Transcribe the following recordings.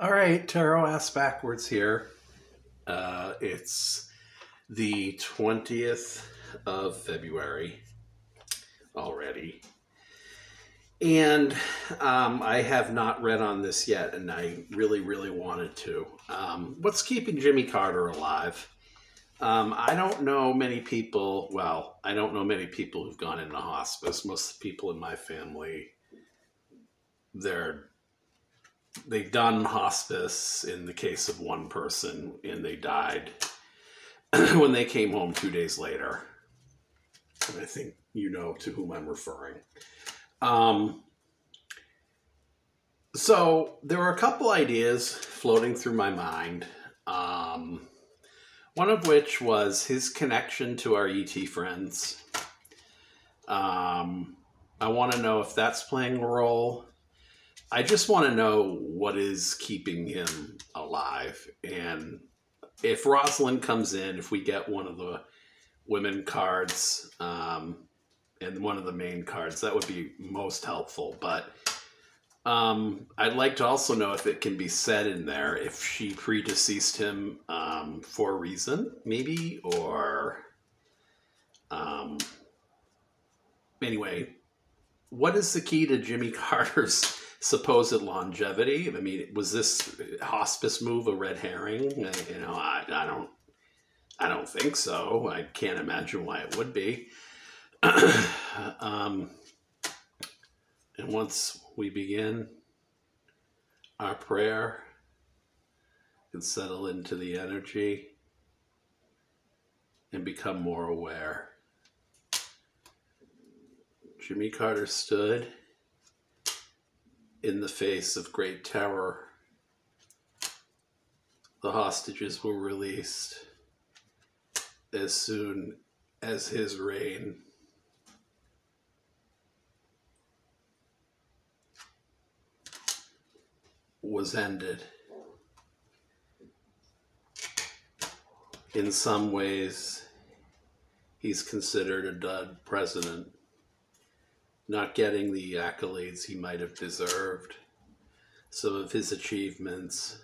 All right, Tarot Ass Backwards here. It's the 20th of February already. And I have not read on this yet, and I really, really wanted to. What's keeping Jimmy Carter alive? I don't know many people. Well, I don't know many people who've gone into hospice. Most of the people in my family, they're they've done hospice in the case of one person, and they died when they came home 2 days later. And I think you know to whom I'm referring. Um, so there were a couple ideas floating through my mind. One of which was his connection to our ET friends. I want to know if that's playing a role. I just want to know what is keeping him alive. And if Rosalind comes in, if we get one of the women cards and one of the main cards, that would be most helpful. But I'd like to also know if it can be said in there if she predeceased him for a reason, maybe, or anyway, what is the key to Jimmy Carter's supposed longevity? I mean, was this hospice move a red herring? I don't think so. I can't imagine why it would be. And once we begin our prayer and settle into the energy and become more aware. Jimmy Carter stood in the face of great terror. The hostages were released as soon as his reign was ended. In some ways, he's considered a dud president, not getting the accolades he might have deserved. Some of his achievements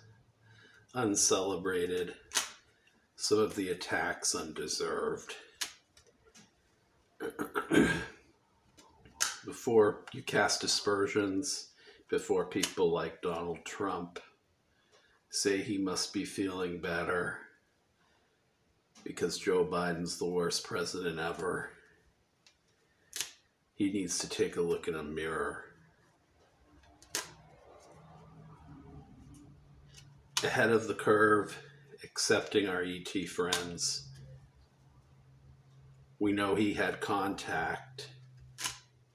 uncelebrated, some of the attacks undeserved. Before you cast aspersions, before people like Donald Trump say he must be feeling better because Joe Biden's the worst president ever, he needs to take a look in a mirror. Ahead of the curve, accepting our ET friends. We know he had contact,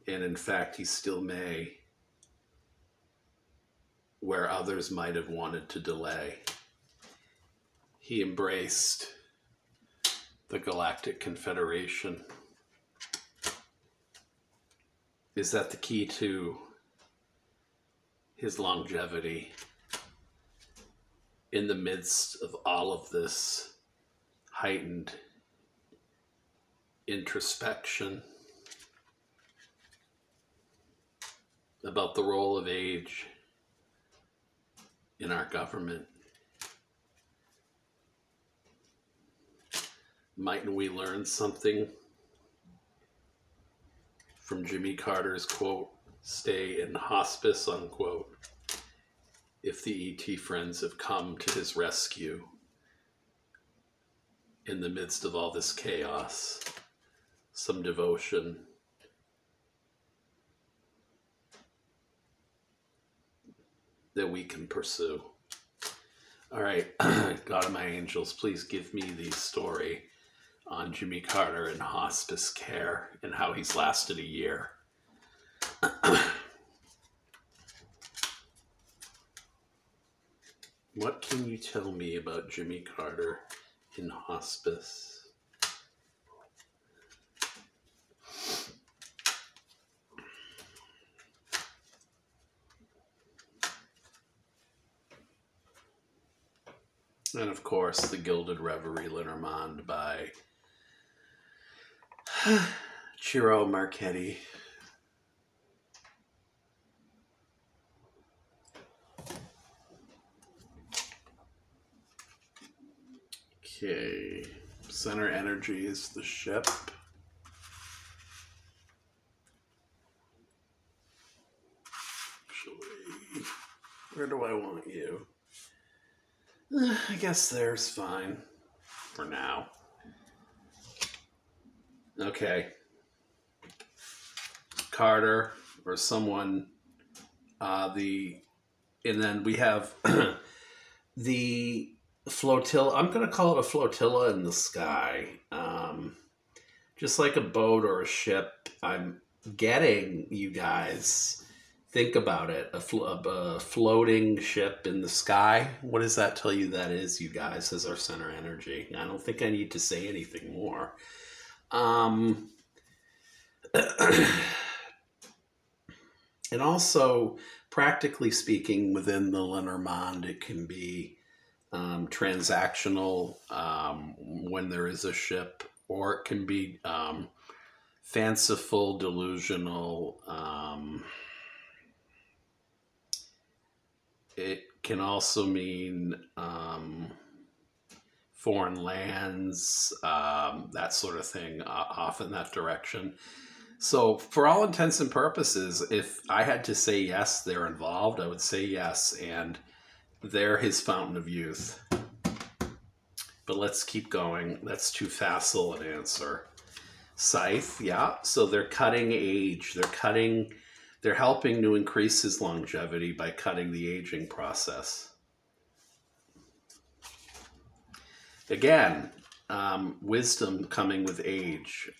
and in fact, he still may, where others might have wanted to delay. He embraced the Galactic Confederation. Is that the key to his longevity in the midst of all of this heightened introspection about the role of age in our government? Mightn't we learn something from Jimmy Carter's quote, "Stay in hospice," unquote, if the ET friends have come to his rescue in the midst of all this chaos? Some devotion that we can pursue. All right, God of my angels, please give me the story on Jimmy Carter and hospice care and how he's lasted a year. What can you tell me about Jimmy Carter in hospice? And of course, The Gilded Reverie, Lenormand by Ciro Marchetti. Okay. Center energy is the ship. Actually, where do I want you? I guess there's fine for now. Okay. Carter or someone, and then we have the flotilla. I'm going to call it a flotilla in the sky. Just like a boat or a ship. I'm getting, you guys, think about it. A floating ship in the sky. What does that tell you that is, you guys, as our center energy? I don't think I need to say anything more. And also, practically speaking, within the Lenormand, it can be transactional when there is a ship, or it can be fanciful, delusional. It can also mean foreign lands, that sort of thing, off in that direction. So for all intents and purposes, if I had to say yes, they're involved, I would say yes, and they're his fountain of youth. But let's keep going. That's too facile an answer. Scythe, yeah. So they're cutting age. They're helping to increase his longevity by cutting the aging process. Again, wisdom coming with age.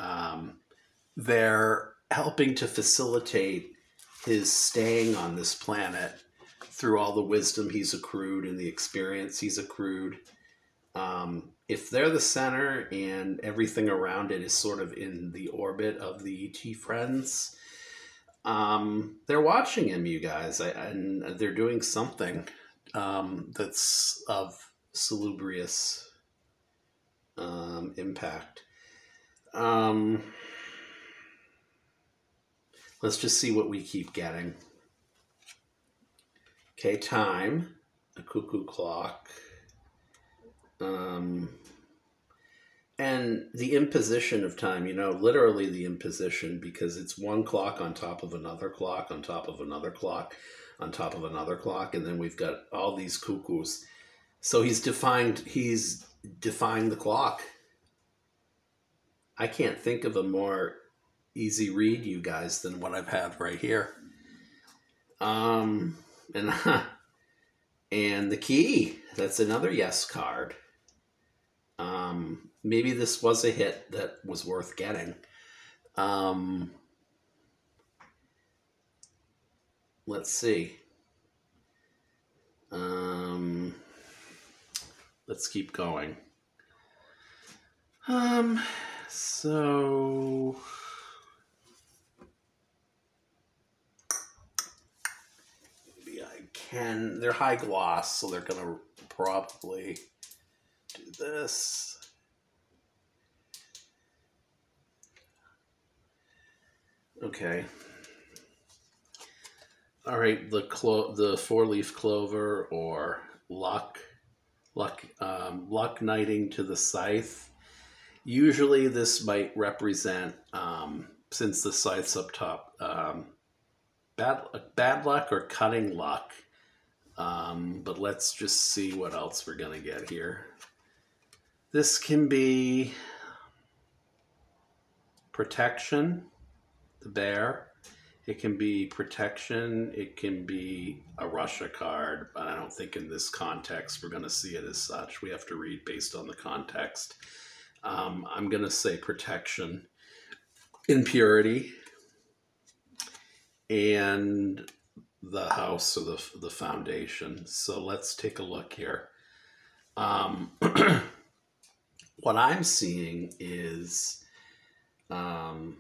They're helping to facilitate his staying on this planet through all the wisdom he's accrued and the experience he's accrued. If they're the center and everything around it is sort of in the orbit of the ET friends, they're watching him, you guys, and they're doing something that's of salubrious impact. Let's just see what we keep getting. Okay, time, a cuckoo clock, and the imposition of time, literally the imposition, because it's one clock on top of another clock, on top of another clock, on top of another clock, and then we've got all these cuckoos. So he's defying the clock. I can't think of a more easy read, you guys, than what I've had right here. And the key, that's another yes card. Maybe this was a hit that was worth getting. Let's see. Let's keep going. So maybe I can. They're high gloss, so they're gonna probably do this. Okay. All right, the four-leaf clover or luck knighting to the scythe. Usually this might represent, since the scythe's up top, bad luck or cutting luck. But let's just see what else we're going to get here. This can be protection, the bear. It can be protection. It can be a Russia card, but I don't think in this context we're going to see it as such. We have to read based on the context. I'm going to say protection, impurity, and the house or the foundation. So let's take a look here. What I'm seeing is, and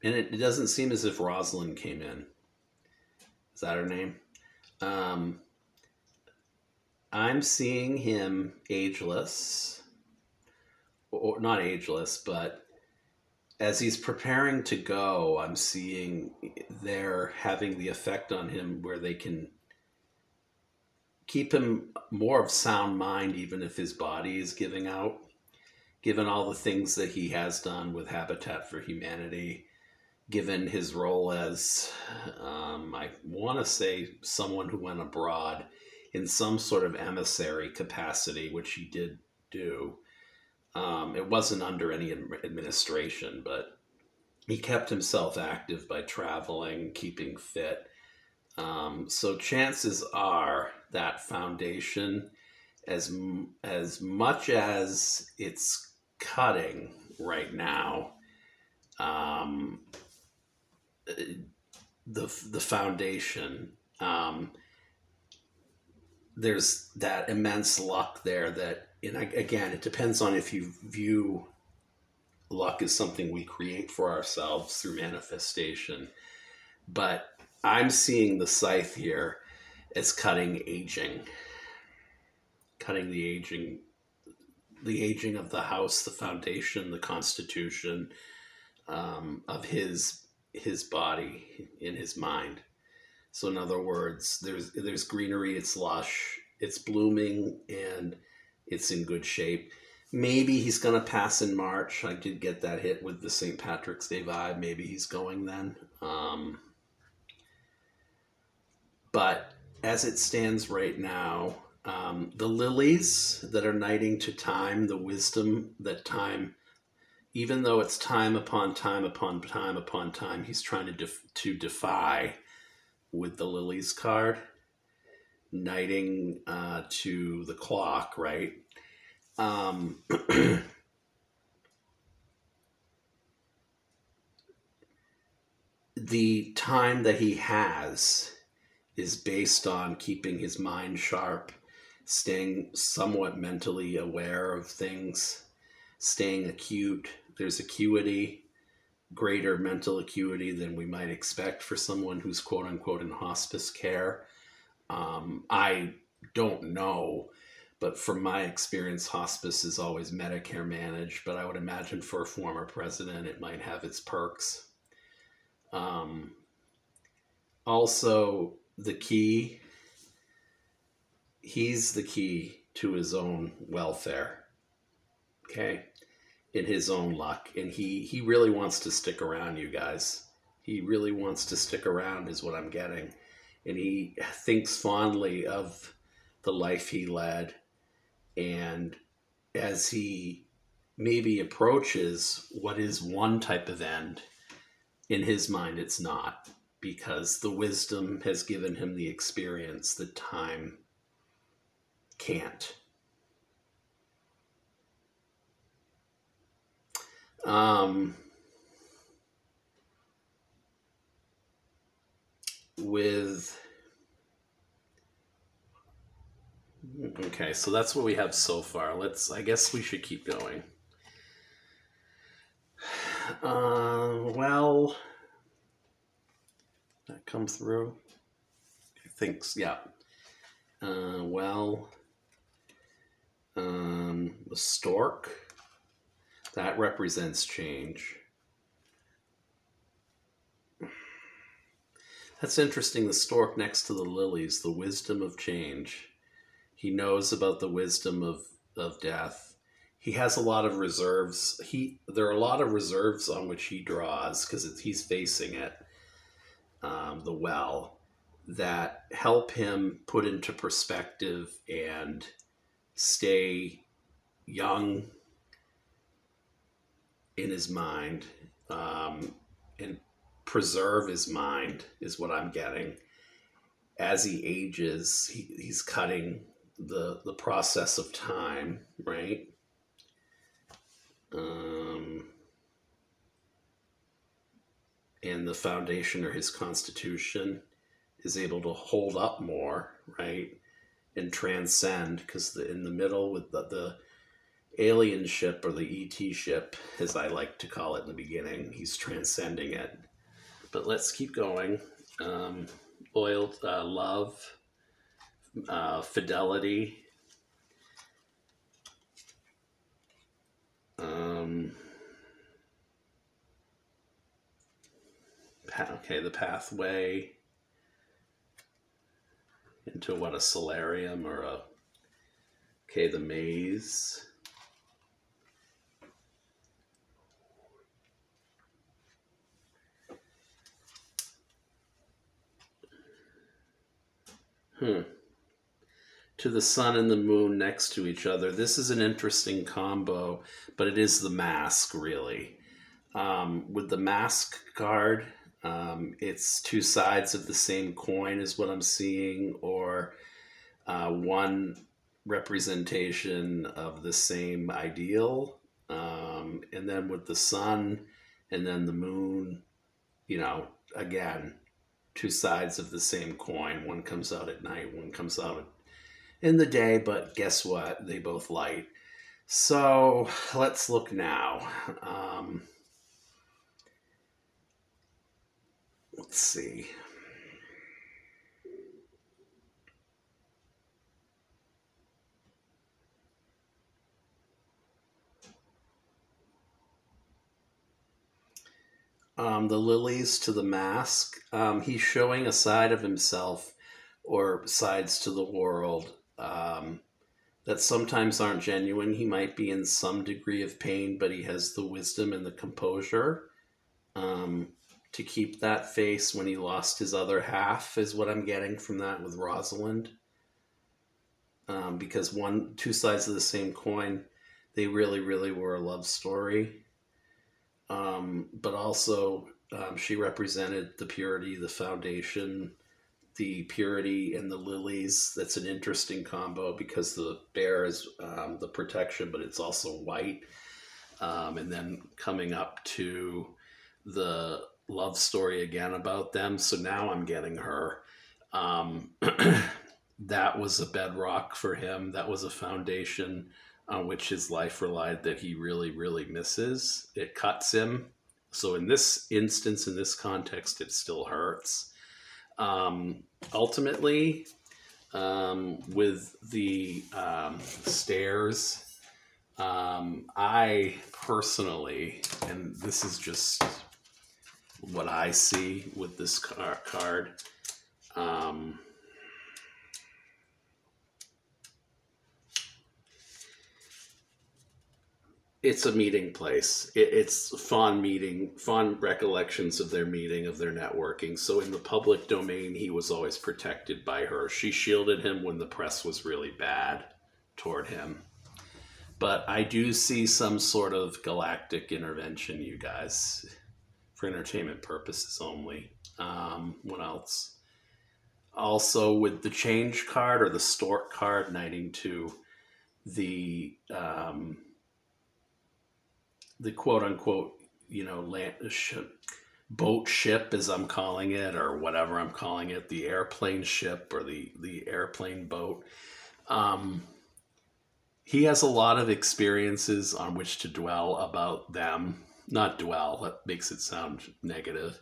it doesn't seem as if Rosalind came in. Is that her name? I'm seeing him ageless. Or not ageless, but as he's preparing to go, I'm seeing they're having the effect on him where they can keep him more of sound mind, even if his body is giving out, given all the things that he has done with Habitat for Humanity, given his role as, I want to say, someone who went abroad in some sort of emissary capacity, which he did do. It wasn't under any administration, but he kept himself active by traveling, keeping fit. So chances are that foundation, as much as it's cutting right now, um, the foundation, there's that immense luck there that, and again, it depends on if you view luck as something we create for ourselves through manifestation. But I'm seeing the scythe here as cutting aging, cutting the aging of the house, the foundation, the constitution, of his body, in his mind. So in other words, there's greenery, it's lush, it's blooming, and it's in good shape. Maybe he's going to pass in March. I did get that hit with the St. Patrick's Day vibe. Maybe he's going then. But as it stands right now, the lilies that are knighting to time, the wisdom that time, even though it's time upon time upon time upon time, he's trying to defy with the lilies card, knighting to the clock, right? The time that he has is based on keeping his mind sharp, staying somewhat mentally aware of things, staying acute. There's acuity, greater mental acuity than we might expect for someone who's quote unquote in hospice care. I don't know, but from my experience, hospice is always Medicare managed, but I would imagine for a former president, it might have its perks. Also, he's the key to his own welfare, okay, in his own luck. And he really wants to stick around, you guys. He really wants to stick around, is what I'm getting. And he thinks fondly of the life he led. And as he maybe approaches what is one type of end, in his mind, it's not, because the wisdom has given him the experience that time can't. Okay, so that's what we have so far. I guess we should keep going. Well, that come through. I think, yeah. The stork, that represents change. That's interesting. The stork next to the lilies, the wisdom of change. He knows about the wisdom of death. He has a lot of reserves. There are a lot of reserves on which he draws because he's facing it, the well, that help him put into perspective and stay young in his mind, and preserve his mind, is what I'm getting. As he ages, he's cutting the process of time, right? And the foundation, or his constitution, is able to hold up more, right? And transcend, because in the middle with the alien ship, or the ET ship, as I like to call it in the beginning, he's transcending it. But let's keep going. Love, fidelity, okay, the pathway, into what, a solarium or a, okay, the maze. To the sun and the moon next to each other. This is an interesting combo, but it is the mask, really. With the mask card, it's two sides of the same coin, is what I'm seeing, or one representation of the same ideal. And then with the sun and then the moon, again, two sides of the same coin. One comes out at night, one comes out in the day, but guess what? They both light. So let's look now. Let's see. The lilies to the mask. He's showing a side of himself or sides to the world that sometimes aren't genuine. He might be in some degree of pain, but he has the wisdom and the composure to keep that face when he lost his other half, is what I'm getting from that with Rosalind. Because two sides of the same coin, they really, really were a love story. But also, she represented the purity, the foundation, the purity, and the lilies. That's an interesting combo because the bear is the protection, but it's also white. And then coming up to the love story again about them. So now I'm getting her. That was a bedrock for him. That was a foundation on which his life relied that he really, really misses. It cuts him. So in this instance, in this context, it still hurts. Ultimately, with the stairs, I personally, and this is just what I see with this card, it's a meeting place. It's fond recollections of their meeting, of their networking. So in the public domain, he was always protected by her. She shielded him when the press was really bad toward him. But I do see some sort of galactic intervention, you guys, for entertainment purposes only. What else? Also, with the change card or the stork card, knighting to the quote unquote, boat ship, as I'm calling it, or whatever I'm calling it, the airplane ship or the airplane boat. He has a lot of experiences on which to dwell about them. Not dwell, that makes it sound negative,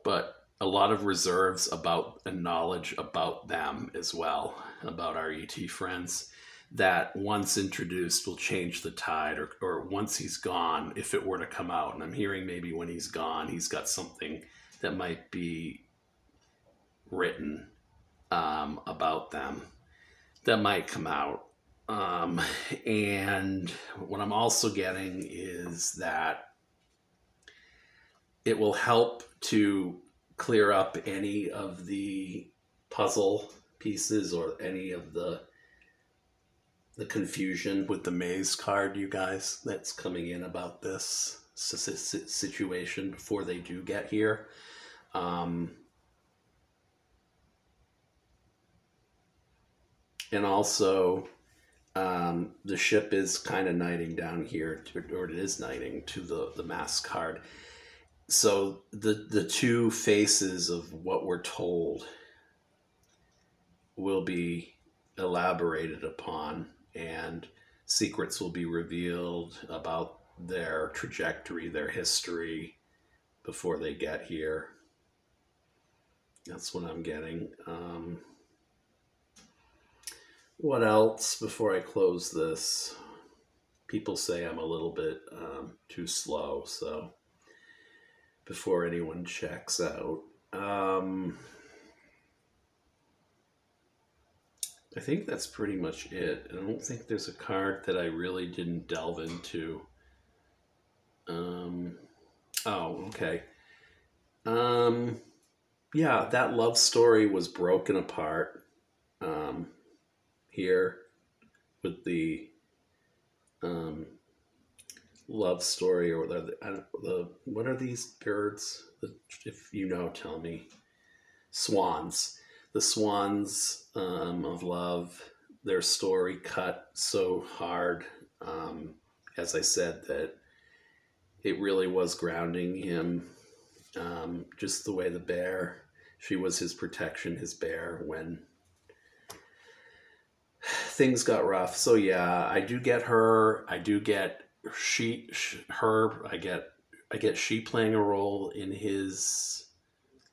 but a lot of reserves about and knowledge about them as well, about our ET friends, that once introduced will change the tide, or once he's gone, if it were to come out. And I'm hearing maybe when he's gone, he's got something that might be written about them that might come out. And what I'm also getting is that it will help to clear up any of the puzzle pieces or any of the confusion with the maze card, you guys, that's coming in about this situation before they do get here. And also, the ship is kind of knighting down here, or it is knighting to the mask card. So the two faces of what we're told will be elaborated upon, and secrets will be revealed about their trajectory, their history before they get here. That's what I'm getting. What else before I close this? People say I'm a little bit too slow, so before anyone checks out. I think that's pretty much it. I don't think there's a card that I really didn't delve into. Um, oh, okay. Um, yeah, that love story was broken apart um, here with the um, love story, or the what are these birds? If you know, tell me. Swans. The swans of love. Their story cut so hard. As I said, that it really was grounding him. Just the way the bear, she was his protection, his bear when things got rough. So yeah, I do get her. I do get her. I get she playing a role in his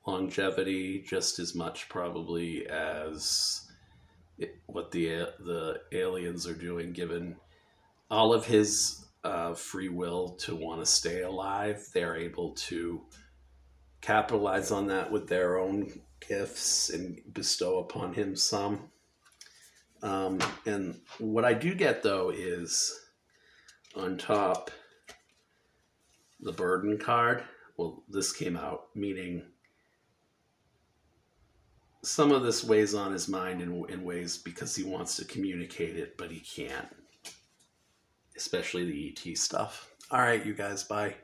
longevity just as much probably as what the aliens are doing, given all of his free will to want to stay alive. They're able to capitalize on that with their own gifts and bestow upon him some. And what I do get though is on top the burden card. Well, this came out, meaning some of this weighs on his mind in ways because he wants to communicate it, but he can't. Especially the ET stuff. All right, you guys, bye.